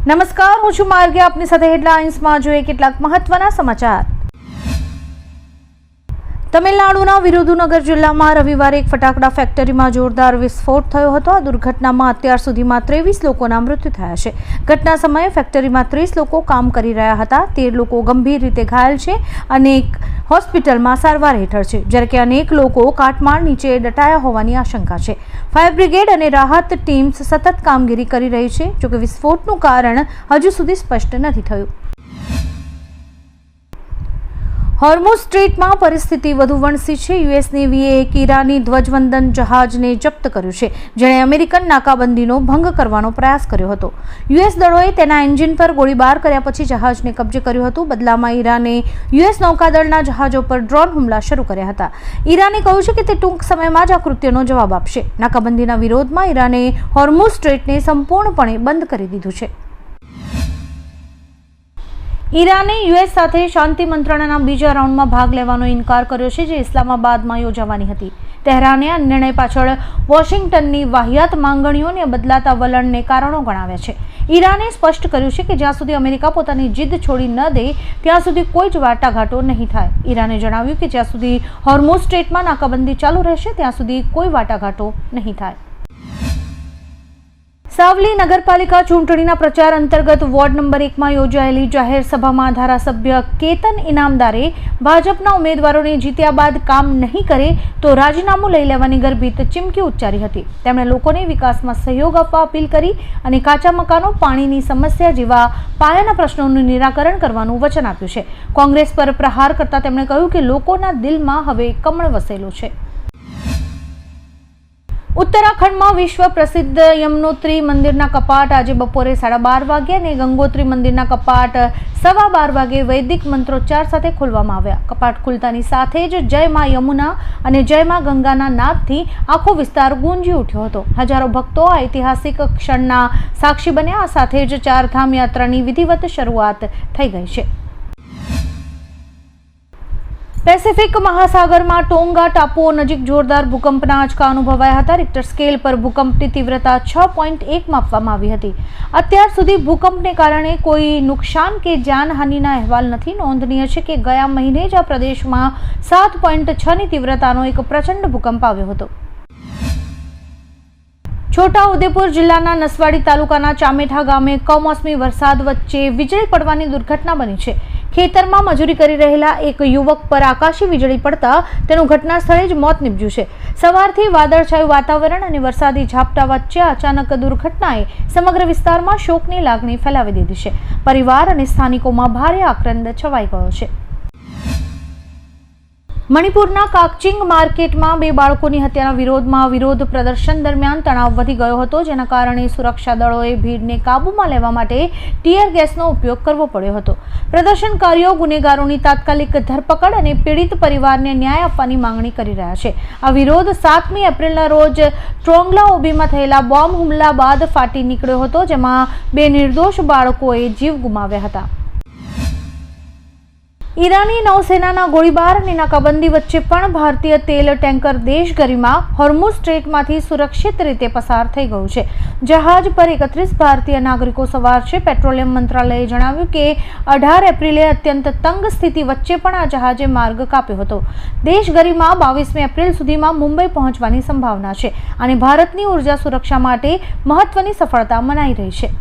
નમસ્કાર, હું છું માર્ગે. આપની સાથે હેડલાઇન્સમાં જોઈએ કેટલાક મહત્વના સમાચાર. તમિલનાડુના વિરુધુનગર જિલ્લામાં રવિવારે એક ફટાકડા ફેક્ટરીમાં જોરદાર વિસ્ફોટ થયો હતો. આ દુર્ઘટનામાં અત્યાર સુધીમાં 23 લોકોના મૃત્યુ થયા છે. ઘટના સમયે ફેક્ટરીમાં 30 લોકો કામ કરી રહ્યા હતા. 13 લોકો ગંભીર રીતે ઘાયલ છે અને એક હોસ્પિટલમાં સારવાર હેઠળ છે, જ્યારે કે અનેક લોકો કાટમાળ નીચે દટાયા હોવાની આશંકા છે. ફાયર બ્રિગેડ અને રાહત ટીમ્સ સતત કામગીરી કરી રહી છે, જોકે વિસ્ફોટનું કારણ હજુ સુધી સ્પષ્ટ નથી થયું. હોર્મુઝ સ્ટ્રેટમાં પરિસ્થિતિ વધુ વણસી છે. યુએસ નેવીએ એક ઈરાની ધ્વજવંદન જહાજને જપ્ત કર્યું છે, જેણે અમેરિકન નાકાબંધીનો ભંગ કરવાનો પ્રયાસ કર્યો હતો. યુએસ દળોએ તેના એન્જિન પર ગોળીબાર કર્યા પછી જહાજને કબજે કર્યું હતું. બદલામાં ઈરાને યુએસ નૌકાદળના જહાજો પર ડ્રોન હુમલા શરૂ કર્યા હતા. ઈરાને કહ્યું છે કે તે ટૂંક સમયમાં જ આ કૃત્યનો જવાબ આપશે. નાકાબંધીના વિરોધમાં ઈરાને હોર્મુઝ સ્ટ્રેટને સંપૂર્ણપણે બંધ કરી દીધું છે. ઈરાને યુએસ સાથે શાંતિ મંત્રણાના બીજા રાઉન્ડમાં ભાગ લેવાનો ઇનકાર કર્યો છે, જે ઇસ્લામાબાદમાં યોજાવાની હતી. તેહરાને આ નિર્ણય પાછળ વોશિંગ્ટનની વાહિયાત માંગણીઓ અને બદલાતા વલણને કારણો ગણાવ્યા છે. ઈરાને સ્પષ્ટ કર્યું છે કે જ્યાં સુધી અમેરિકા પોતાની જીદ છોડી ન દે ત્યાં સુધી કોઈ જ વાટાઘાટો નહીં થાય. ઈરાને જણાવ્યું કે જ્યાં સુધી હોર્મુઝ સ્ટ્રેટમાં નાકાબંધી ચાલુ રહેશે ત્યાં સુધી કોઈ વાટાઘાટો નહીં થાય. સાવલી નગરપાલિકા ચૂંટણીના પ્રચાર અંતર્ગત વોર્ડ નંબર 1માં યોજાયેલી જાહેર સભામાં ધારાસભ્ય કેતન ઇનામદારે ભાજપના ઉમેદવારોને જીત્યા બાદ કામ નહીં કરે તો રાજીનામું લઈ લેવાની ગર્ભિત ચીમકી ઉચ્ચારી હતી. તેમણે લોકોને વિકાસમાં સહયોગ આપવા અપીલ કરી અને કાચા મકાનો, પાણીની સમસ્યા જેવા પાયાના પ્રશ્નોનું નિરાકરણ કરવાનું વચન આપ્યું છે. કોંગ્રેસ પર પ્રહાર કરતા તેમણે કહ્યું કે લોકોના દિલમાં હવે કમળ વસેલું છે. ઉત્તરાખંડમાં વિશ્વ પ્રસિદ્ધ યમનોત્રી મંદિરના કપાટ આજે બપોરે 12:30 વાગે અને ગંગોત્રી મંદિરના કપાટ 12:15 વાગે વૈદિક મંત્રોચ્ચાર સાથે ખોલવામાં આવ્યા. કપાટ ખુલતાની સાથે જ જય મા યમુના અને જય મા ગંગાના નાદથી આખો વિસ્તાર ગુંજી ઉઠ્યો હતો. હજારો ભક્તો આ ઐતિહાસિક ક્ષણના સાક્ષી બન્યા. આ સાથે જ ચારધામ યાત્રાની વિધિવત શરૂઆત થઈ ગઈ છે. પેસિફિક મહાસાગરમાં ટોંગા ટાપુઓ નજીક જોરદાર ભૂકંપના આંચકા અનુભવાયા હતા. રિક્ટર સ્કેલ પર ભૂકંપની તીવ્રતા 6.1 માપવામાં આવી હતી. અત્યાર સુધી ભૂકંપને કારણે કોઈ નુકસાન કે જાનહાનિના અહેવાલ નથી. નોંધનીય છે કે ગયા મહિને જ આ પ્રદેશમાં 7.6ની તીવ્રતાનો એક પ્રચંડ ભૂકંપ આવ્યો હતો. છોટા ઉદેપુર જિલ્લાના નસવાડી તાલુકાના ચામેઠા ગામે કમોસમી વરસાદ વચ્ચે વીજળી પડવાની દુર્ઘટના બની છે. ખેતરમાં મજૂરી કરી રહેલા એક યુવક પર આકાશી વીજળી પડતા તેનું ઘટના સ્થળે જ મોત નીપજ્યું છે. સવારથી વાદળછાયું વાતાવરણ અને વરસાદી ઝાપટા વચ્ચે અચાનક દુર્ઘટનાએ સમગ્ર વિસ્તારમાં શોકની લાગણી ફેલાવી દીધી છે. પરિવાર અને સ્થાનિકોમાં ભારે આક્રંદ છવાઈ ગયો છે. મણિપુરના કાકચિંગ માર્કેટમાં 2 બાળકોની હત્યાના વિરોધમાં વિરોધ પ્રદર્શન દરમિયાન તણાવ વધી ગયો હતો, જેના કારણે સુરક્ષા દળોએ ભીડને કાબૂમાં લેવા માટે ટીયર ગેસનો ઉપયોગ કરવો પડ્યો હતો. પ્રદર્શનકારીઓ ગુનેગારોની તાત્કાલિક ધરપકડ અને પીડિત પરિવારને ન્યાય આપવાની માંગણી કરી રહ્યા છે. આ વિરોધ 7મી એપ્રિલના રોજ ટ્રોંગલા ઓબીમાં થયેલા બોમ્બ હુમલા બાદ ફાટી નીકળ્યો હતો, જેમાં 2 નિર્દોષ બાળકોએ જીવ ગુમાવ્યા હતા. ઈરાની નૌસેનાના ગોળીબાર અને નાકાબંધી વચ્ચે પણ ભારતીય તેલ ટેન્કર દેશગરીમાં હોર્મુઝ સ્ટ્રેટમાંથી સુરક્ષિત રીતે પસાર થઈ ગયું છે. જહાજ પર 31 ભારતીય નાગરિકો સવાર છે. પેટ્રોલિયમ મંત્રાલયે જણાવ્યું કે 18 એપ્રિલે અત્યંત તંગ સ્થિતિ વચ્ચે પણ આ જહાજે માર્ગ કાપ્યો હતો. દેશગરીમાં 22મી એપ્રિલ સુધીમાં મુંબઈ પહોંચવાની સંભાવના છે અને ભારતની ઉર્જા સુરક્ષા માટે મહત્વની સફળતા મનાઈ રહી છે.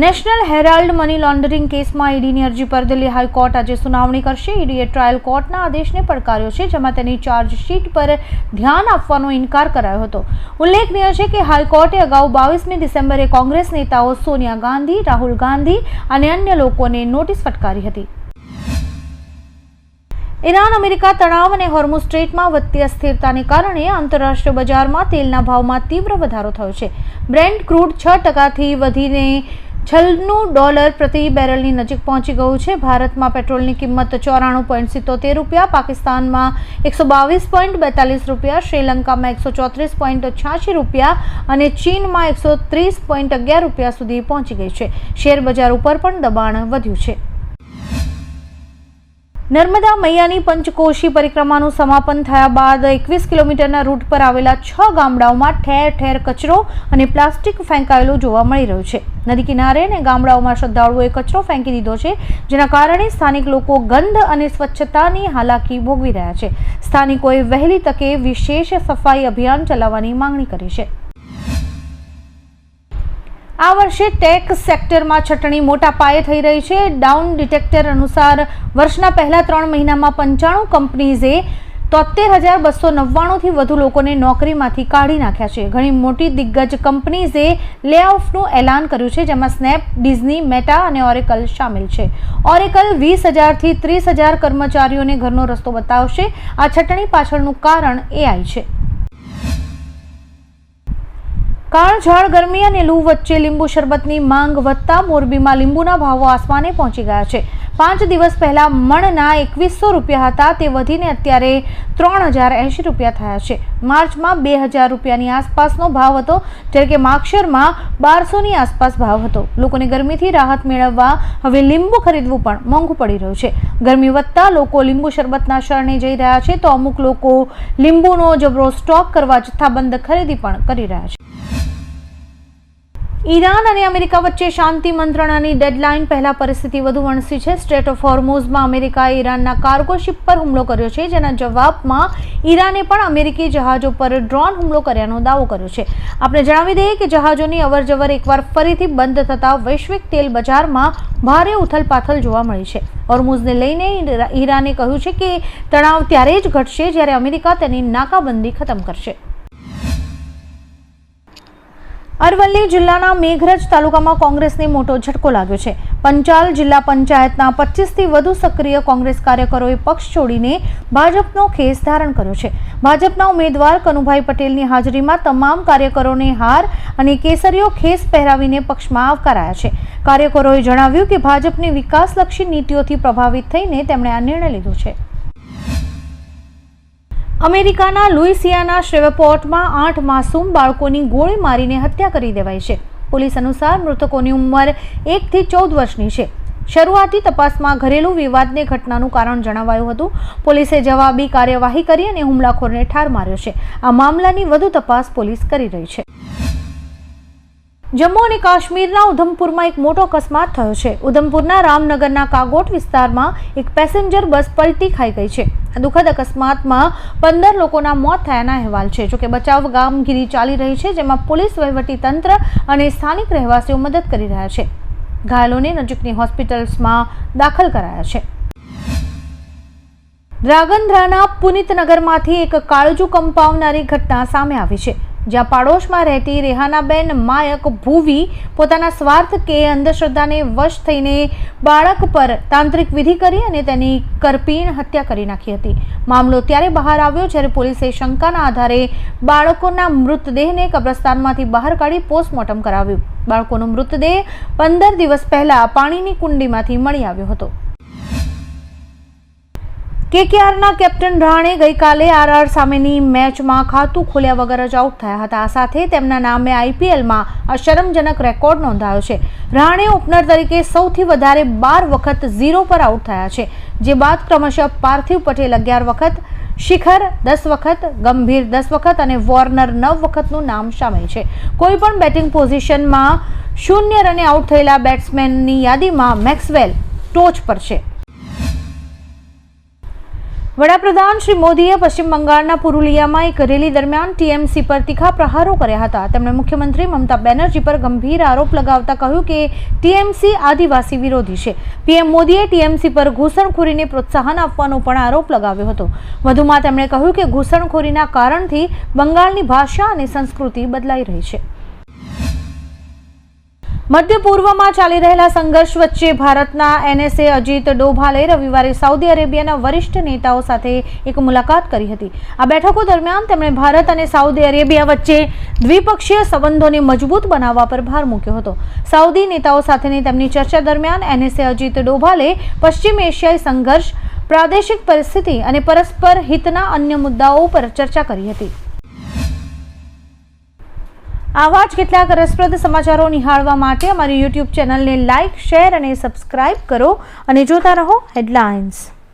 નેશનલ હેરાલ્ડ મની લોન્ડરિંગ કેસમાં ઈડીની અરજી પર દિલ્હી હાઈકોર્ટ આજે સુનાવણી કરશે. ઈડીએ ટ્રાયલ કોર્ટના આદેશને પડકાર્યો છે, જેમાં તેની ચાર્જશીટ પર ધ્યાન આપવાનો ઇનકાર કરાયો હતો. ઉલ્લેખનીય છે કે હાઈકોર્ટે અગાઉ 22મી ડિસેમ્બરે કોંગ્રેસ નેતાઓ સોનિયા ગાંધી, રાહુલ ગાંધી અને અન્ય લોકોને નોટિસ ફટકારી હતી. ઈરાન અમેરિકા તણાવ અને હોર્મુઝ સ્ટ્રેટમાં વધતી અસ્થિરતાને કારણે આંતરરાષ્ટ્રીય બજારમાં તેલના ભાવમાં તીવ્ર વધારો થયો છે. બ્રેન્ટ ક્રૂડ 6%થી વધીને $96 પ્રતિ બેરલની નજીક પહોંચી ગયું છે. ભારતમાં પેટ્રોલની કિંમત ₹94.77, પાકિસ્તાનમાં ₹122.42, શ્રીલંકામાં ₹134.86 અને ચીનમાં ₹130.11 સુધી પહોંચી ગઈ છે. શેર બજાર ઉપર પણ દબાણ વધ્યું છે. નર્મદા મૈયાની પંચકોશી પરિક્રમાનું સમાપન થયા બાદ 21 કિલોમીટરના રૂટ પર આવેલા 6 ગામડાઓમાં ઠેર ઠેર કચરો અને પ્લાસ્ટિક ફેંકાયેલો જોવા મળી રહ્યો છે. નદી કિનારે અને ગામડાઓમાં શ્રદ્ધાળુઓએ કચરો ફેંકી દીધો છે, જેના કારણે સ્થાનિક લોકો ગંધ અને સ્વચ્છતાની હાલાકી ભોગવી રહ્યા છે. સ્થાનિકોએ વહેલી તકે વિશેષ સફાઈ અભિયાન ચલાવવાની માંગણી કરી છે. આ વર્ષે ટેક સેક્ટરમાં છટણી મોટા પાયે થઈ રહી છે. ડાઉન ડિટેક્ટર અનુસાર વર્ષના પહેલા 3 મહિનામાં 95 કંપનીઝે 73,299થી વધુ લોકોને નોકરીમાંથી કાઢી નાખ્યા છે. ઘણી મોટી દિગ્ગજ કંપનીઝે લેઓફનું એલાન કર્યું છે, જેમાં સ્નેપ, ડિઝની, મેટા અને ઓરેકલ શામેલ છે. ઓરેકલ 20,000થી 30,000 કર્મચારીઓને ઘરનો રસ્તો બતાવશે. આ છટણી પાછળનું કારણ AI છે. કાળઝાળ ગરમી અને લૂ વચ્ચે લીંબુ શરબતની માંગ વધતા મોરબીમાં લીંબુના ભાવો આસમાને પહોંચી ગયા છે. 5 દિવસ પહેલા મણના 2100 રૂપિયા હતા, તે વધીને અત્યારે 3080 રૂપિયા થયા છે. માર્ચમાં 2000 રૂપિયાની આસપાસનો ભાવ હતો, જ્યારે કે માગશરમાં 1200ની આસપાસ ભાવ હતો. લોકોને ગરમીથી રાહત મેળવવા હવે લીંબુ ખરીદવું પણ મોંઘું પડી રહ્યું છે. ગરમી વધતા લોકો લીંબુ શરબતના શરણે જઈ રહ્યા છે, તો અમુક લોકો લીંબુનો જબરો સ્ટોક કરવા જથ્થાબંધ ખરીદી પણ કરી રહ્યા છે. ઈરાન અને અમેરિકા વચ્ચે શાંતિ મંત્રણાની ડેડલાઇન પહેલા પરિસ્થિતિ વધુ વણસી છે. સ્ટ્રેટ ઓફ હોર્મુઝમાં અમેરિકાએ ઈરાનના કાર્ગો શિપ પર હુમલો કર્યો છે, જેના જવાબમાં ઈરાને પણ અમેરિકી જહાજો પર ડ્રોન હુમલો કર્યાનો દાવો કર્યો છે. આપણે જણાવી દઈએ કે જહાજોની અવરજવર એકવાર ફરીથી બંધ થતા વૈશ્વિક તેલ બજારમાં ભારે ઉથલપાથલ જોવા મળી છે. હોર્મુઝને લઈને ઈરાને કહ્યું છે કે તણાવ ત્યારે જ ઘટશે જ્યારે અમેરિકા તેની નાકાબંધી ખતમ કરશે. અરવલ્લી જિલ્લાના મેઘરજ તાલુકામાં કોંગ્રેસને મોટો ઝટકો લાગ્યો છે. પંચાલ જિલ્લા પંચાયતના 25થી વધુ સક્રિય કોંગ્રેસ કાર્યકરોએ પક્ષ છોડીને ભાજપનો ખેસ ધારણ કર્યો છે. ભાજપના ઉમેદવાર કનુભાઈ પટેલની હાજરીમાં તમામ કાર્યકરોને હાર અને કેસરીયો ખેસ પહેરાવીને પક્ષમાં આવકારાયા છે. કાર્યકરોએ જણાવ્યું કે ભાજપની વિકાસલક્ષી નીતિઓથી પ્રભાવિત થઈને તેમણે આ નિર્ણય લીધો છે. અમેરિકાના લુઇસિયાના શ્રેવપોર્ટમાં 8 માસૂમ બાળકોની ગોળી મારીને હત્યા કરી દેવાઈ છે. પોલીસ અનુસાર મૃતકોની ઉંમર 1 થી 14 વર્ષની છે. શરૂઆતી તપાસમાં ઘરેલું વિવાદને ઘટનાનું કારણ જણાવાયું હતું. પોલીસે જવાબી કાર્યવાહી કરી અને હુમલાખોરને ઠાર માર્યો છે. આ મામલાની વધુ તપાસ પોલીસ કરી રહી છે. જમ્મુ અને કાશ્મીરના ઉધમપુરમાં એક મોટો અકસ્માત થયો છે. ઉધમપુરના રામનગરના કાગોટ વિસ્તારમાં એક પેસેન્જર બસ પલટી ખાઈ ગઈ છે. આ દુઃખદ અકસ્માતમાં 15 લોકોના મોત થયાના અહેવાલ છે. જોકે બચાવ કામગીરી ચાલી રહી છે, જેમાં પોલીસ, વહીવટી તંત્ર અને સ્થાનિક રહેવાસીઓ મદદ કરી રહ્યા છે. ઘાયલોને નજીકની હોસ્પિટલ્સમાં દાખલ કરાયા છે. ધ્રાંગધ્રાના પુનિતનગરમાંથી એક કાળજુ કંપાવનારી ઘટના સામે આવી છે, જ્યાં પાડોશમાં રહેતી રેહાનાબેન માયક ભૂવી પોતાના સ્વાર્થ કે અંધશ્રદ્ધાને વશ થઈને બાળક પર તાંત્રિક વિધિ કરી અને તેની કરપીણ હત્યા કરી નાખી હતી. મામલો ત્યારે બહાર આવ્યો જ્યારે પોલીસે શંકાના આધારે બાળકોના મૃતદેહને કબ્રસ્તાનમાંથી બહાર કાઢી પોસ્ટમોર્ટમ કરાવ્યું. બાળકોનો મૃતદેહ 15 દિવસ પહેલા પાણીની કુંડીમાંથી મળી આવ્યો હતો. કેકેઆરના કેપ્ટન રહાણે ગઈકાલે આરઆર સામેની મેચમાં ખાતું ખોલ્યા વગર જ આઉટ થયા હતા. આ સાથે તેમના નામે આઈપીએલમાં આ શરમજનક રેકોર્ડ નોંધાયો છે. રહાણે ઓપનર તરીકે સૌથી વધારે 12 વખત 0 પર આઉટ થયા છે, જે બાદ ક્રમશઃ પાર્થિવ પટેલ 11 વખત, શિખર 10 વખત, ગંભીર 10 વખત અને વોર્નર 9 વખતનું નામ સામેલ છે. કોઈ પણ બેટિંગ પોઝિશનમાં 0 રને આઉટ થયેલા બેટ્સમેનની યાદીમાં મેક્સવેલ ટોચ પર છે. વડાપ્રધાન શ્રી મોદીએ પશ્ચિમ બંગાળના પુરુલિયામાં એક રેલી દરમિયાન ટીએમસી પર તીખા પ્રહારો કર્યા હતા. તેમણે મુખ્યમંત્રી મમતા બેનર્જી પર ગંભીર આરોપ લગાવતા કહ્યું કે ટીએમસી આદિવાસી વિરોધી છે. પીએમ મોદીએ ટીએમસી પર ઘૂસણખોરીને પ્રોત્સાહન આપવાનો પણ આરોપ લગાવ્યો હતો. વધુમાં તેમણે કહ્યું કે ઘૂસણખોરીના કારણથી બંગાળની ભાષા અને સંસ્કૃતિ બદલાઈ રહી છે. મધ્ય પૂર્વમાં ચાલી રહેલા સંઘર્ષ વચ્ચે ભારતના એનએસએ અજીત ડોભાલે રવિવારે સાઉદી અરેબિયાના વરિષ્ઠ નેતાઓ સાથે એક મુલાકાત કરી હતી. આ બેઠકો દરમિયાન તેમણે ભારત અને સાઉદી અરેબિયા વચ્ચે દ્વિપક્ષીય સંબંધોને મજબૂત બનાવવા પર ભાર મૂક્યો હતો. સાઉદી નેતાઓ સાથેની તેમની ચર્ચા દરમિયાન એનએસએ અજીત ડોભાલે પશ્ચિમ એશિયાઈ સંઘર્ષ, પ્રાદેશિક પરિસ્થિતિ અને પરસ્પર હિતના અન્ય મુદ્દાઓ પર ચર્ચા કરી હતી. આવા જ કેટલાક રસપ્રદ સમાચારો નિહાળવા માટે અમારી યુટ્યુબ ચેનલને લાઇક, શેર અને સબસ્ક્રાઇબ કરો અને જોતા રહો હેડલાઇન્સ.